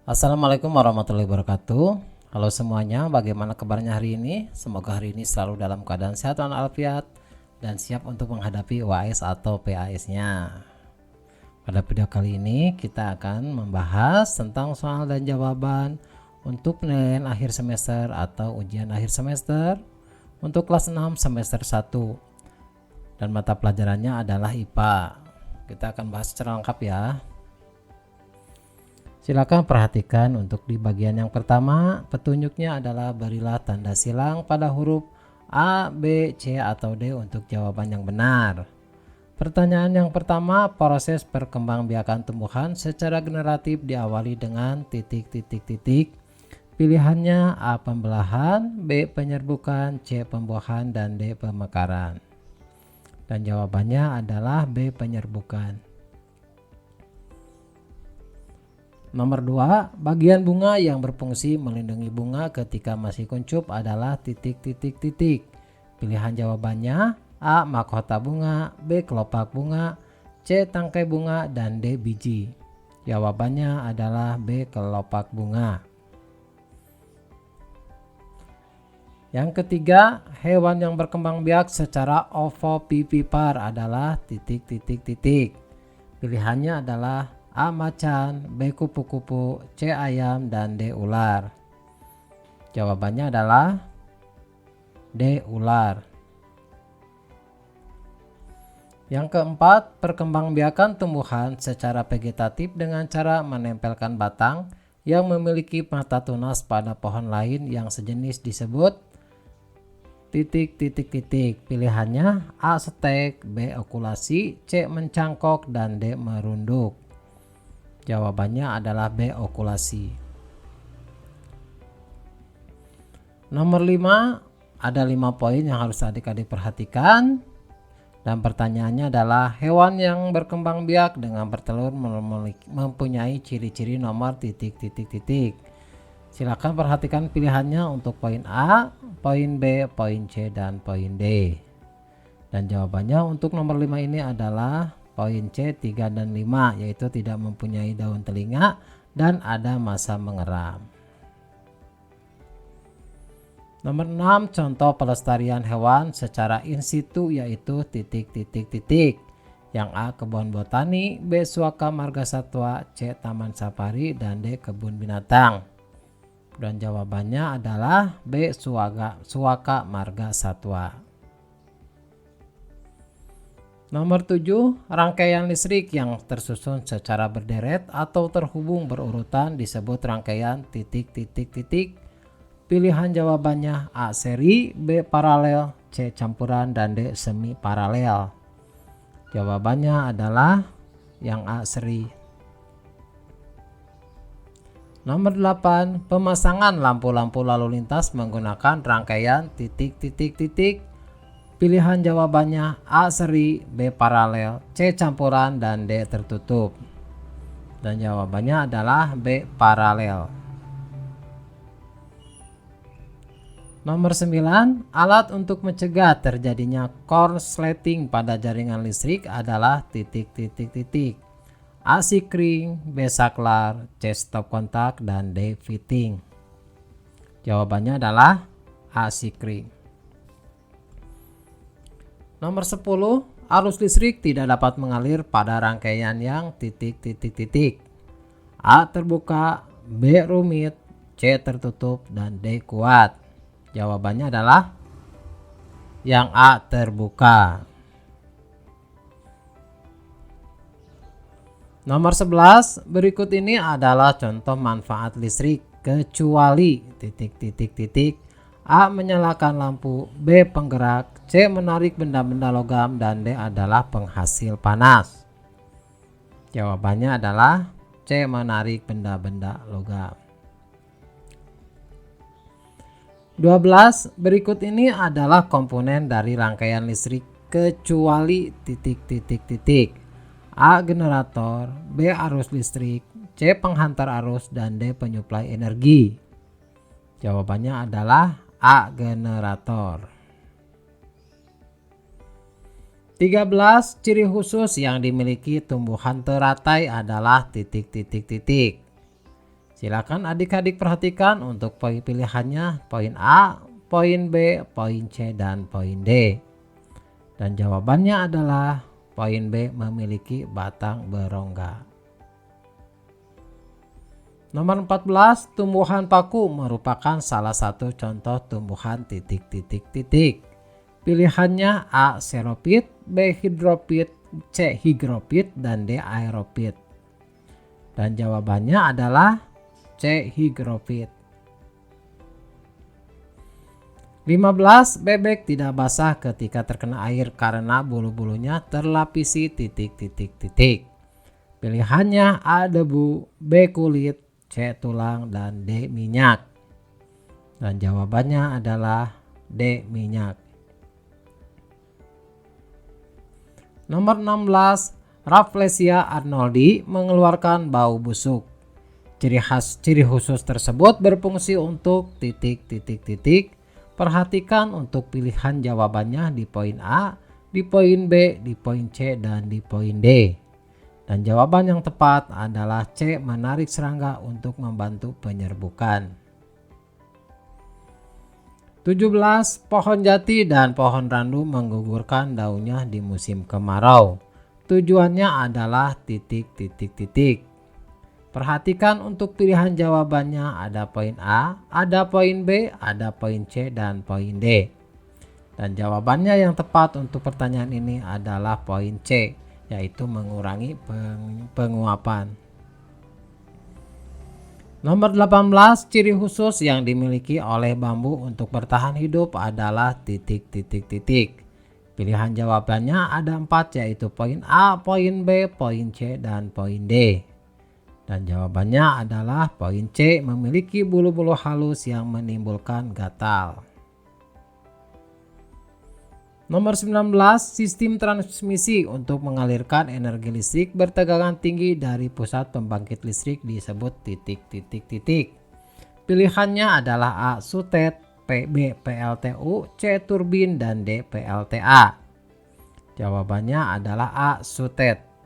Assalamualaikum warahmatullahi wabarakatuh. Halo semuanya, bagaimana kabarnya hari ini? Semoga hari ini selalu dalam keadaan sehat walafiat dan siap untuk menghadapi UAS atau PAS-nya. Pada video kali ini kita akan membahas tentang soal dan jawaban untuk penilaian akhir semester atau ujian akhir semester untuk kelas 6 semester 1. Dan mata pelajarannya adalah IPA. Kita akan bahas secara lengkap ya. Silakan perhatikan untuk di bagian yang pertama, petunjuknya adalah berilah tanda silang pada huruf A, B, C, atau D untuk jawaban yang benar. Pertanyaan yang pertama, proses perkembangbiakan tumbuhan secara generatif diawali dengan titik. Pilihannya A, pembelahan, B, penyerbukan, C, pembuahan, dan D, pemekaran. Dan jawabannya adalah B, penyerbukan. Nomor 2, bagian bunga yang berfungsi melindungi bunga ketika masih kuncup adalah titik. Pilihan jawabannya A, mahkota bunga, B, kelopak bunga, C, tangkai bunga, dan D, biji. Jawabannya adalah B, kelopak bunga. Yang ketiga, hewan yang berkembang biak secara ovovivipar adalah titik. Pilihannya adalah A, macan, B, kupu-kupu, C, ayam, dan D, ular. Jawabannya adalah D, ular. Yang keempat, perkembangbiakan tumbuhan secara vegetatif dengan cara menempelkan batang yang memiliki mata tunas pada pohon lain yang sejenis disebut titik. Pilihannya A, stek, B, okulasi, C, mencangkok, dan D, merunduk. Jawabannya adalah B, okulasi. Nomor 5, ada 5 poin yang harus adik-adik perhatikan. Dan pertanyaannya adalah hewan yang berkembang biak dengan bertelur mempunyai ciri-ciri nomor titik. Silakan perhatikan pilihannya untuk poin A, poin B, poin C, dan poin D. Dan jawabannya untuk nomor 5 ini adalah poin C, 3 dan 5, yaitu tidak mempunyai daun telinga dan ada masa mengeram. Nomor 6, contoh pelestarian hewan secara in situ yaitu titik. Yang A, kebun botani, B, suaka marga satwa, C, taman safari, dan D, kebun binatang. Dan jawabannya adalah B, suaka marga satwa. Nomor 7, rangkaian listrik yang tersusun secara berderet atau terhubung berurutan disebut rangkaian titik. Pilihan jawabannya A, seri, B, paralel, C, campuran, dan D, semi paralel. Jawabannya adalah yang A, seri. Nomor 8, pemasangan lampu-lampu lalu lintas menggunakan rangkaian titik. Pilihan jawabannya A, seri, B, paralel, C, campuran, dan D, tertutup. Dan jawabannya adalah B, paralel. Nomor 9, alat untuk mencegah terjadinya korsleting pada jaringan listrik adalah titik. A, sikring, B, saklar, C, stop kontak, dan D, fitting. Jawabannya adalah A, sikring. Nomor 10, arus listrik tidak dapat mengalir pada rangkaian yang titik. A, terbuka, B, rumit, C, tertutup, dan D, kuat. Jawabannya adalah yang A, terbuka. Nomor 11, berikut ini adalah contoh manfaat listrik kecuali titik. A, menyalakan lampu, B, penggerak, C, menarik benda-benda logam, dan D adalah penghasil panas. Jawabannya adalah C, menarik benda-benda logam. 12, berikut ini adalah komponen dari rangkaian listrik kecuali titik. A, generator, B, arus listrik, C, penghantar arus, dan D, penyuplai energi. Jawabannya adalah A, generator. 13, ciri khusus yang dimiliki tumbuhan teratai adalah titik. Silakan adik-adik perhatikan untuk poin pilihannya, poin A, poin B, poin C, dan poin D. Dan jawabannya adalah poin B, memiliki batang berongga. Nomor 14, tumbuhan paku merupakan salah satu contoh tumbuhan titik-titik-titik. Pilihannya A, xeropit, B, hidropit, C, hygrophit, dan D, aeropit. Dan jawabannya adalah C, hygrophit. 15, bebek tidak basah ketika terkena air karena bulu-bulunya terlapisi titik-titik-titik. Pilihannya A, debu, B, kulit, C, tulang, dan D, minyak. Dan jawabannya adalah D, minyak. Nomor 16, Rafflesia arnoldi mengeluarkan bau busuk. Ciri khusus tersebut berfungsi untuk titik-titik-titik. Perhatikan untuk pilihan jawabannya di poin A, di poin B, di poin C, dan di poin D. Dan jawaban yang tepat adalah C, menarik serangga untuk membantu penyerbukan. 17, pohon jati dan pohon randu menggugurkan daunnya di musim kemarau. Tujuannya adalah titik-titik-titik. Perhatikan untuk pilihan jawabannya, ada poin A, ada poin B, ada poin C, dan poin D. Dan jawabannya yang tepat untuk pertanyaan ini adalah poin C, yaitu mengurangi penguapan. Nomor 18, ciri khusus yang dimiliki oleh bambu untuk bertahan hidup adalah titik-titik-titik. Pilihan jawabannya ada 4, yaitu poin A, poin B, poin C, dan poin D. Dan jawabannya adalah poin C, memiliki bulu-bulu halus yang menimbulkan gatal. Nomor 19, sistem transmisi untuk mengalirkan energi listrik bertegangan tinggi dari pusat pembangkit listrik disebut titik-titik-titik. Pilihannya adalah A, sutet, B, PLTU, C, turbin, dan D, PLTA. Jawabannya adalah A, sutet.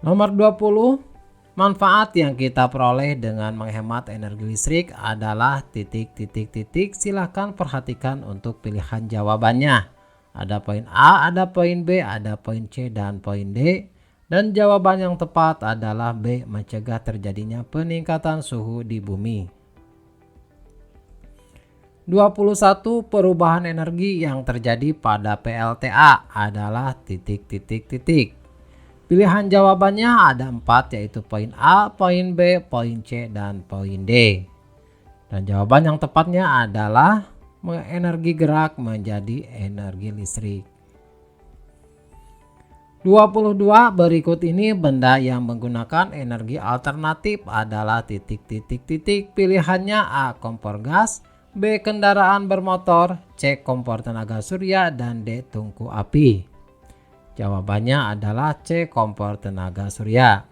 Nomor 20, manfaat yang kita peroleh dengan menghemat energi listrik adalah titik-titik-titik. Silahkan perhatikan untuk pilihan jawabannya. Ada poin A, ada poin B, ada poin C, dan poin D. Dan jawaban yang tepat adalah B, mencegah terjadinya peningkatan suhu di bumi. 21, perubahan energi yang terjadi pada PLTA adalah titik-titik-titik. Pilihan jawabannya ada 4, yaitu poin A, poin B, poin C, dan poin D. Dan jawaban yang tepatnya adalah energi gerak menjadi energi listrik. 22, berikut ini benda yang menggunakan energi alternatif adalah titik-titik-titik. Pilihannya A, kompor gas, B, kendaraan bermotor, C, kompor tenaga surya, dan D, tungku api. Jawabannya adalah C, kompor tenaga surya.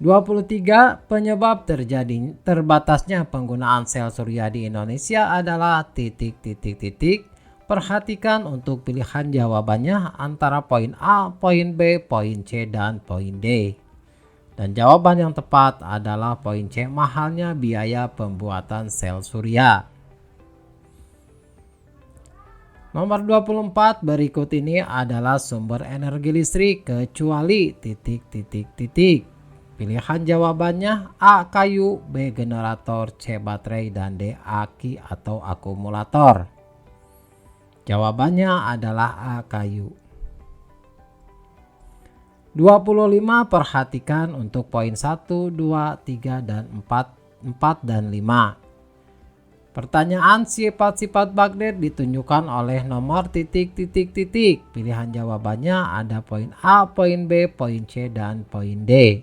23, penyebab terbatasnya penggunaan sel surya di Indonesia adalah titik-titik-titik. Perhatikan untuk pilihan jawabannya antara poin A, poin B, poin C, dan poin D. Dan jawaban yang tepat adalah poin C, mahalnya biaya pembuatan sel surya. Nomor 24, berikut ini adalah sumber energi listrik kecuali titik-titik-titik. Pilihan jawabannya A, kayu, B, generator, C, baterai, dan D, aki atau akumulator. Jawabannya adalah A, kayu. 25, perhatikan untuk poin 1, 2, 3, dan 4 dan 5. Pertanyaan sifat-sifat magnet ditunjukkan oleh nomor titik-titik-titik. Pilihan jawabannya ada poin A, poin B, poin C, dan poin D.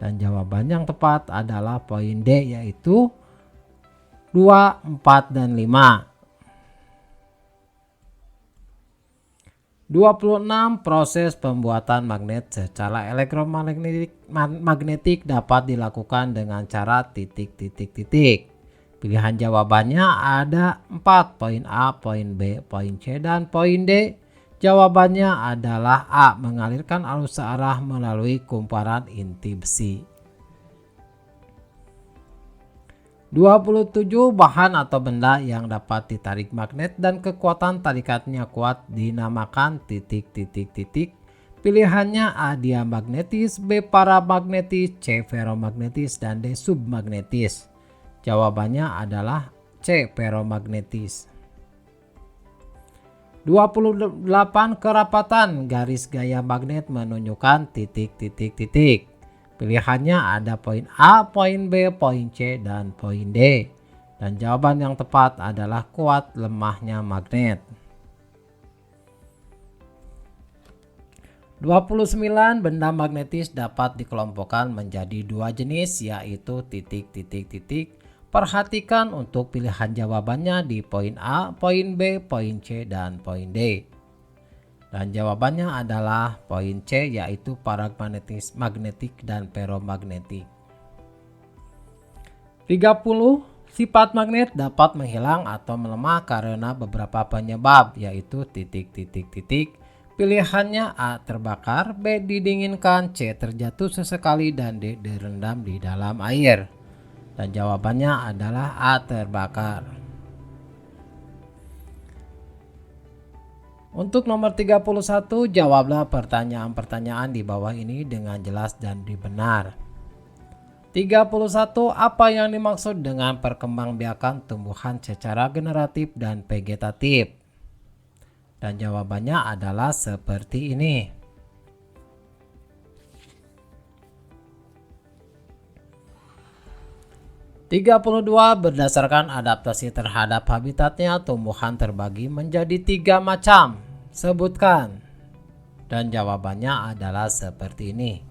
Dan jawaban yang tepat adalah poin D, yaitu 2, 4, dan 5. 26, proses pembuatan magnet secara elektromagnetik dapat dilakukan dengan cara titik-titik-titik. Pilihan jawabannya ada 4, poin A, poin B, poin C, dan poin D. Jawabannya adalah A. Mengalirkan arus searah melalui kumparan inti besi. 27. Bahan atau benda yang dapat ditarik magnet dan kekuatan tarikatnya kuat dinamakan titik. Pilihannya A. Diamagnetis, B. Paramagnetis, C. Ferromagnetis, dan D. Submagnetis. Jawabannya adalah C. Ferromagnetis. 28. Kerapatan garis gaya magnet menunjukkan titik. Pilihannya ada poin A, poin B, poin C, dan poin D. Dan jawaban yang tepat adalah kuat lemahnya magnet. 29. Benda magnetis dapat dikelompokkan menjadi dua jenis, yaitu titik. Perhatikan untuk pilihan jawabannya di poin A, poin B, poin C, dan poin D. Dan jawabannya adalah poin C, yaitu paramagnetis, magnetik, dan ferromagnetik. 30. Sifat magnet dapat menghilang atau melemah karena beberapa penyebab, yaitu titik. Pilihannya A. Terbakar, B. Didinginkan, C. Terjatuh sesekali, dan D. Direndam di dalam air. Dan jawabannya adalah A. Terbakar. Untuk nomor 31, jawablah pertanyaan-pertanyaan di bawah ini dengan jelas dan benar. 31. Apa yang dimaksud dengan perkembangbiakan tumbuhan secara generatif dan vegetatif? Dan jawabannya adalah seperti ini. 32. Berdasarkan adaptasi terhadap habitatnya, tumbuhan terbagi menjadi 3 macam. Sebutkan. Dan jawabannya adalah seperti ini.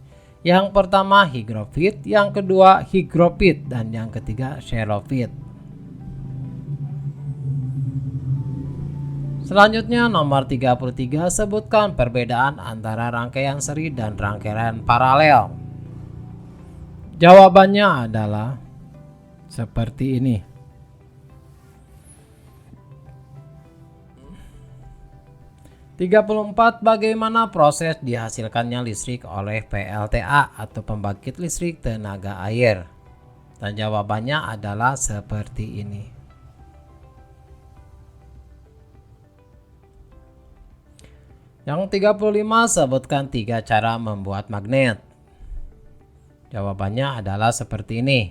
Yang pertama higrofit, yang kedua hygrofit, dan yang ketiga xerofit. Selanjutnya nomor 33, sebutkan perbedaan antara rangkaian seri dan rangkaian paralel. Jawabannya adalah seperti ini. 34. Bagaimana proses dihasilkannya listrik oleh PLTA atau pembangkit listrik tenaga air? Dan jawabannya adalah seperti ini. Yang 35, sebutkan 3 cara membuat magnet. Jawabannya adalah seperti ini.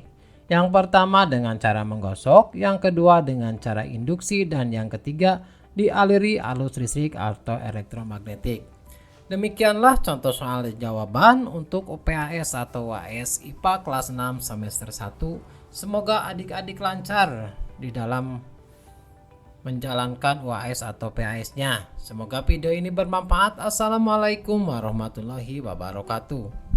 Yang pertama dengan cara menggosok, yang kedua dengan cara induksi, dan yang ketiga dialiri arus listrik atau elektromagnetik. Demikianlah contoh soal jawaban untuk UPAS atau UAS IPA kelas 6 semester 1. Semoga adik-adik lancar di dalam menjalankan UAS atau PAS-nya. Semoga video ini bermanfaat. Assalamualaikum warahmatullahi wabarakatuh.